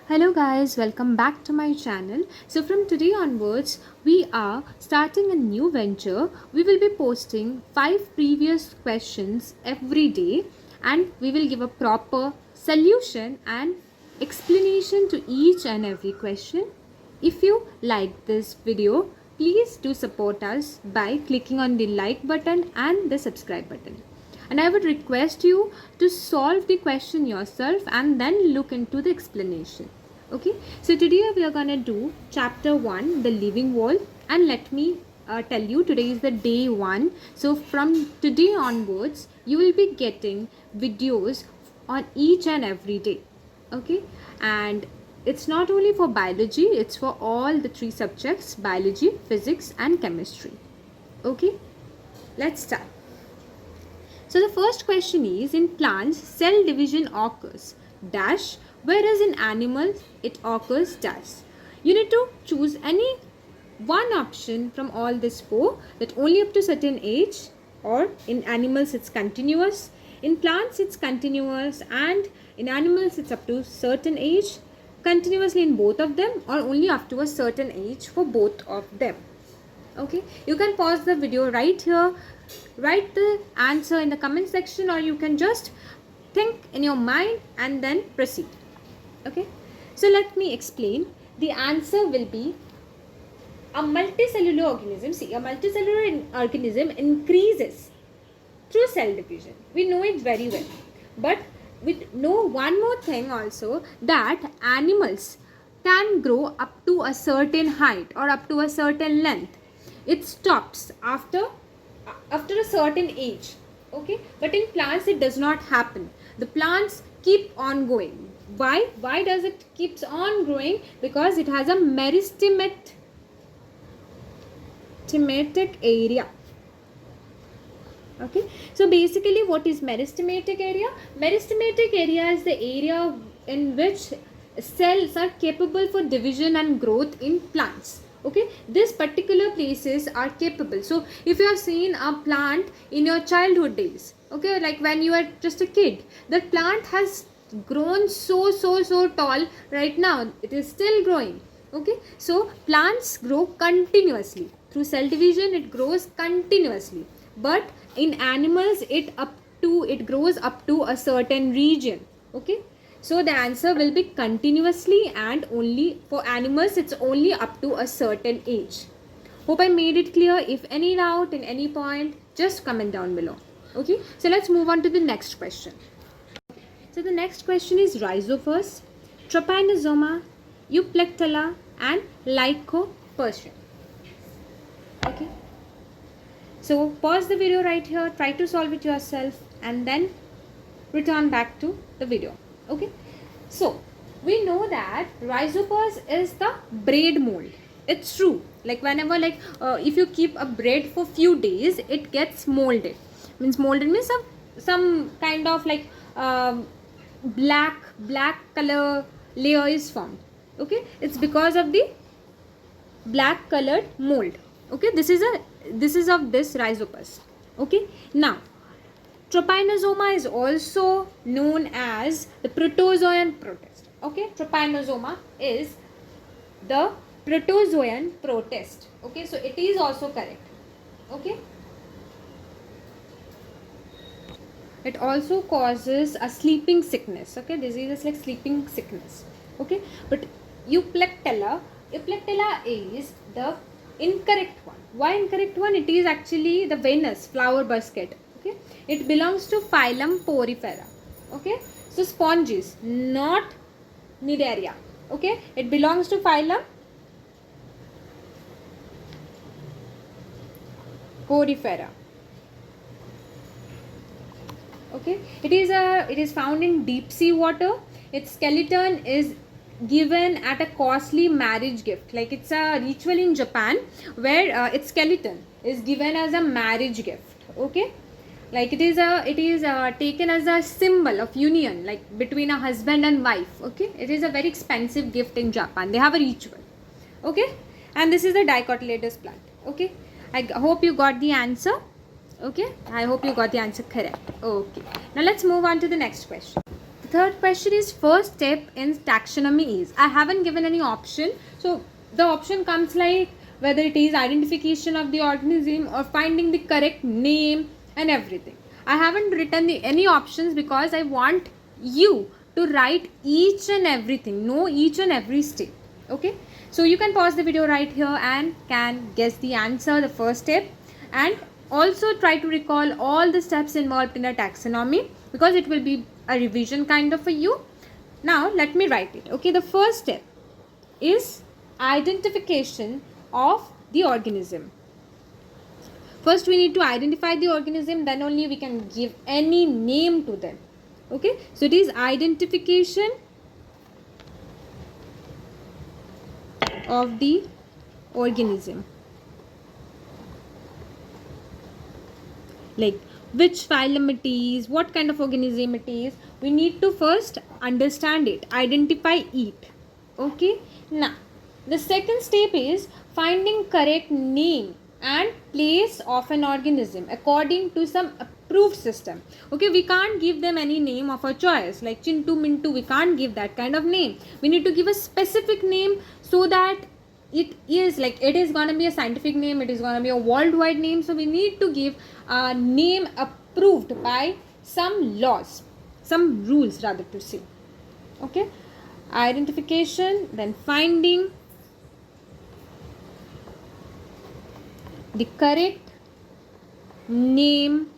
Hello guys, welcome back to my channel. So from today onwards, we are starting a new venture. We will be posting 5 previous questions every day and we will give a proper solution and explanation to each and every question. If you like this video, please do support us by clicking on the like button and the subscribe button. And I would request you to solve the question yourself and then look into the explanation. Okay, so today we are gonna do chapter 1, the living wall, and let me tell you, today is the day 1. So from today onwards you will be getting videos on each and every day. Okay, and it's not only for biology, it's for all the 3 subjects: biology, physics and chemistry. Okay, let's start. So the first question is, in plants cell division occurs dash, whereas in animals it occurs dash. You need to choose any one option from all this 4, that only up to certain age, or in animals it's continuous, in plants it's continuous, and in animals it's up to certain age, continuously in both of them, or only up to a certain age for both of them. Okay, you can pause the video right here, write the answer in the comment section, or you can just think in your mind and then proceed. Okay, so let me explain. The answer will be a multicellular organism. See, a multicellular organism increases through cell division. We know it very well, but we know one more thing also, that animals can grow up to a certain height or up to a certain length. It stops after a certain age. Okay, but in plants it does not happen. The plants keep on going. Why does it keeps on growing? Because it has a meristematic area. Okay, so basically what is meristematic area? Meristematic area is the area in which cells are capable for division and growth in plants. Okay, these particular places are capable. So if you have seen a plant in your childhood days, okay, like when you are just a kid, that plant has grown so tall. Right now it is still growing. Okay, so plants grow continuously through cell division. It grows continuously, but in animals it grows up to a certain region. Okay, so the answer will be continuously, and only for animals it's only up to a certain age. Hope I made it clear. If any doubt in any point, just comment down below. Okay, so let's move on to the next question. So the next question is rhizopus, trypanosoma, euplectella and lycopodium. Okay, so pause the video right here, try to solve it yourself and then return back to the video. Okay, so we know that rhizopus is the bread mold. It's true, like whenever if you keep a bread for few days, it gets molded. Molded means some kind of black color layer is formed. Okay, it's because of the black colored mold. Okay, this is of this rhizopus. Okay, now trypanosoma is also known as the protozoan protist. Okay, trypanosoma is the protozoan protist. Okay, so it is also correct. Okay, it also causes a sleeping sickness. Okay, disease is like sleeping sickness. Okay, but euplectella is the incorrect one. Why incorrect one? It is actually the Venus flower basket. Okay, it belongs to phylum Porifera. Okay, so sponges, not Cnidaria. Okay, it belongs to phylum Porifera. Okay, it is found in deep sea water. Its skeleton is given at a costly marriage gift. Like it's a ritual in Japan where its skeleton is given as a marriage gift. Okay, like it is taken as a symbol of union, like between a husband and wife. Okay, it is a very expensive gift in Japan. They have a ritual. Okay, and this is the dicotyledonous plant. Okay, I hope you got the answer. Okay, I hope you got the answer correct. Okay, now let's move on to the next question. Third question is, first step in taxonomy is. I haven't given any option. So the option comes like whether it is identification of the organism or finding the correct name and everything. I haven't written any options because I want you to write each and everything, know each and every step. Okay. So you can pause the video right here and can guess the answer, the first step, and also try to recall all the steps involved in a taxonomy, because it will be a revision kind of for you. Now let me write it. Okay, the first step is identification of the organism. First we need to identify the organism, then only we can give any name to them. Okay, so it is identification of the organism, like which phylum it is, what kind of organism it is. We need to first understand it, identify it. Okay, now the second step is finding correct name and place of an organism according to some approved system. Okay, we can't give them any name of our choice like Chintu Mintu. We can't give that kind of name. We need to give a specific name so that it is like, it is going to be a scientific name, it is going to be a worldwide name. So we need to give a name approved by some laws, some rules rather to say. Okay, identification, then finding the correct name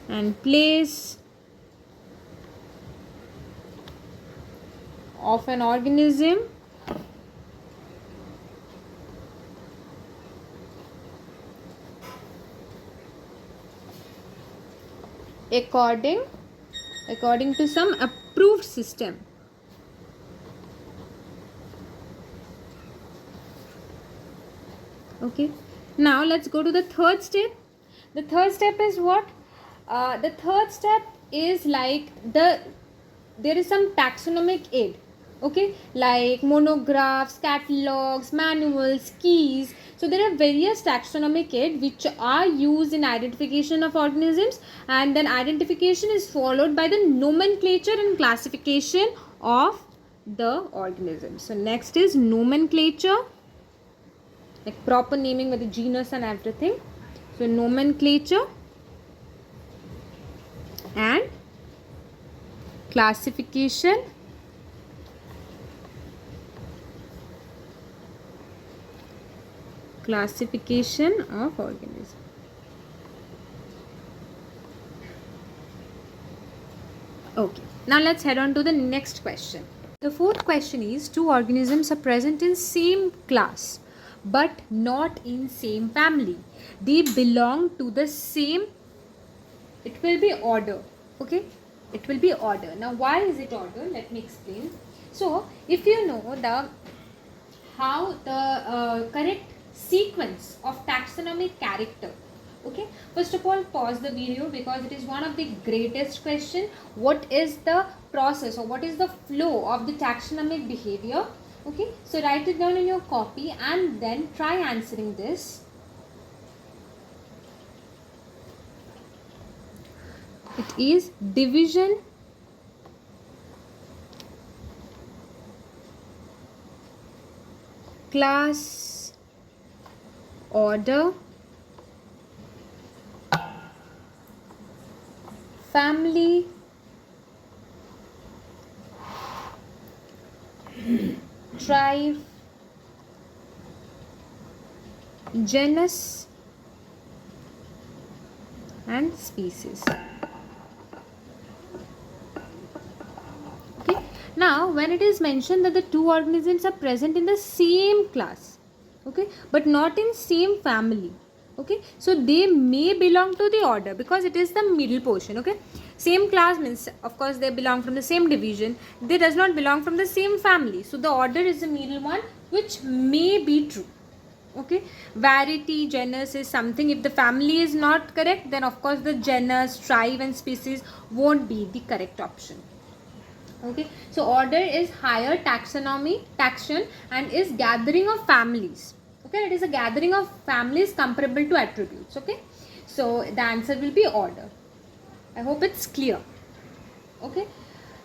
and place of an organism according to some approved system. Okay, now let's go to the third step. The third step is what? The third step is like there is some taxonomic aid. Okay, like monographs, catalogs, manuals, keys. So there are various taxonomic aid which are used in identification of organisms, and then identification is followed by the nomenclature and classification of the organism. So next is nomenclature, like proper naming with the genus and everything. So nomenclature and classification of organism. Okay, now let's head on to the next question. The fourth question is, two organisms are present in same class but not in same family. They belong to the same, it will be order. Okay, it will be order. Now why is it order? Let me explain. So if you know the how the correct sequence of taxonomic character. Okay, first of all pause the video because it is one of the greatest question. What is the process or what is the flow of the taxonomic behavior? Okay, so write it down in your copy and then try answering this. It is division, class, order, family, tribe, genus and species. Okay, now when it is mentioned that the two organisms are present in the same class, okay, but not in same family. Okay, so they may belong to the order because it is the middle portion. Okay, same class means of course they belong from the same division, they does not belong from the same family, so the order is the middle one, which may be true. Okay, variety, genus is something, if the family is not correct, then of course the genus, tribe and species won't be the correct option. Okay, so order is higher taxon and is gathering of families. Okay, it is a gathering of families comparable to attributes. Okay, so the answer will be order. I hope it's clear. Okay,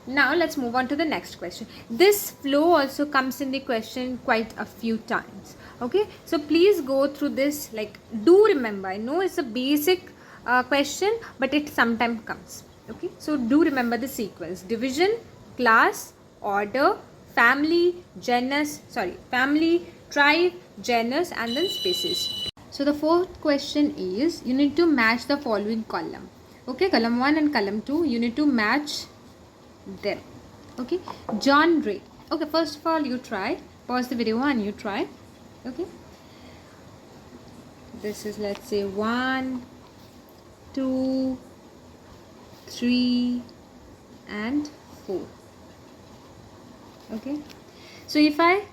now let's move on to the next question. This flow also comes in the question quite a few times. Okay, so please go through this, like, do remember, I know it's a basic question, but it sometimes comes. Okay, so do remember the sequence: division, class, order, family, tribe, genus, and then species. So the fourth question is, you need to match the following column. Okay, column 1 and column 2, you need to match them. Okay, genre. Okay, first of all, you try, pause the video and you try. Okay, this is, let's say, 1, 2, 3 and 4. Okay, so if I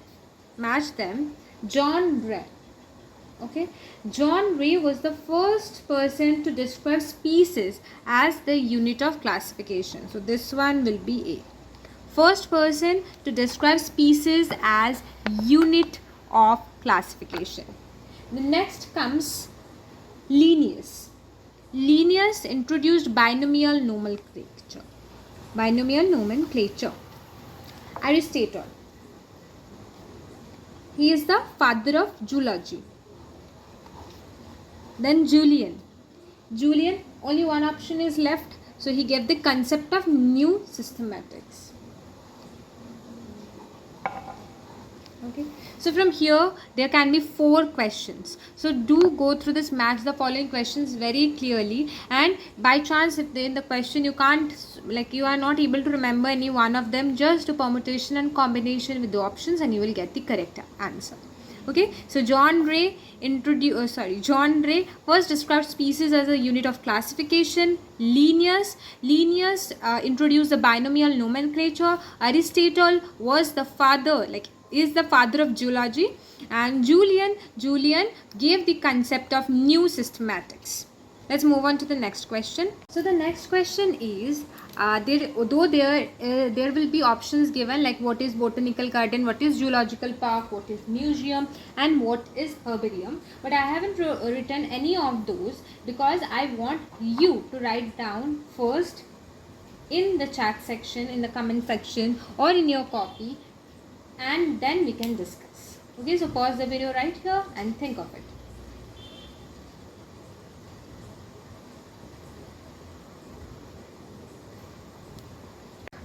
match them, John Ray. Okay, John Ray was the first person to describe species as the unit of classification. So this one will be A. First person to describe species as unit of classification. The next comes Linnaeus. Linnaeus introduced binomial nomenclature. Binomial nomenclature. Aristotle. He is the father of zoology. Then Julian. Julian, only one option is left. So he gave the concept of new systematics. Okay, so from here there can be 4 questions. So do go through this, match the following questions very clearly, and by chance if in the question you can't, like, you are not able to remember any one of them, just do permutation and combination with the options and you will get the correct answer. Okay, so John Ray first described species as a unit of classification. Linnaeus introduced the binomial nomenclature. Aristotle was the father, is the father of zoology, and Julian gave the concept of new systematics. Let's move on to the next question. So the next question is, there will be options given, like what is botanical garden, what is zoological park, what is museum, and what is herbarium. But I haven't written any of those because I want you to write down first in the chat section, in the comment section, or in your copy, and then we can discuss. Okay, so pause the video right here and think of it.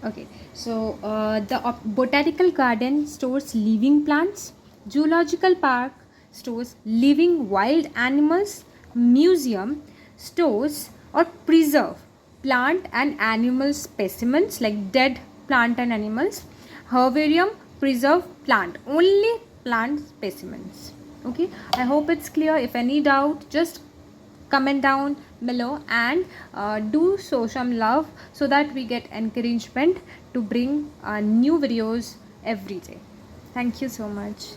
Okay, so the botanical garden stores living plants, zoological park stores living wild animals, museum stores or preserve plant and animal specimens, like dead plant and animals, herbarium preserve only plant specimens. Okay, I hope it's clear. If any doubt, just comment down below and do show some love so that we get encouragement to bring new videos every day. Thank you so much.